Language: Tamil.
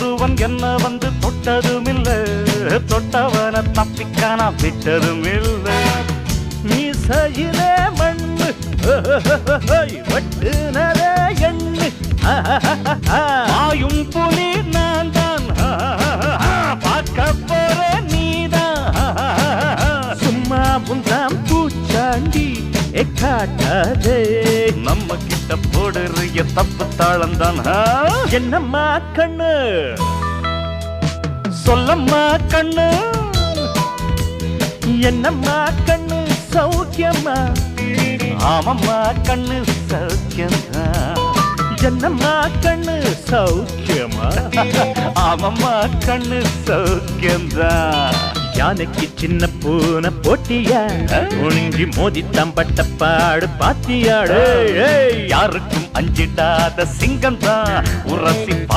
ஒருவன் என்ன வந்து தொட்டதும் இல்ல, தொட்டவன தப்பிக்கான விட்டதும் இல்ல. மீசையிலே மண்ணு வெட்டுனரே எண்ணு, ஆயும் புலி நான் தான், பார்க்க போற நீதான். சும்மா புந்தாம் பூச்சாண்டி காட்டாதே, நம்ம கிட்ட போடுறிய தப்பு தாளந்தான். என்னம்மா கண்ணு சொல்லம்மா கண்ணு, என்னம்மா கண்ணு சௌக்கியம்மா? ஆமம்மா கண்ணு சௌக்கியம்மா. என்னம்மா கண்ணு சௌக்கியமா? ஆமம்மா கண்ணு சௌக்கியம்தான். யானைக்கு சின்ன பூனை போட்டியா, ஒழுங்கி மோதி தம்பட்ட பாடு பாத்தியாடு. யாருக்கும் அஞ்சிடாத சிங்கம் தான், உரசி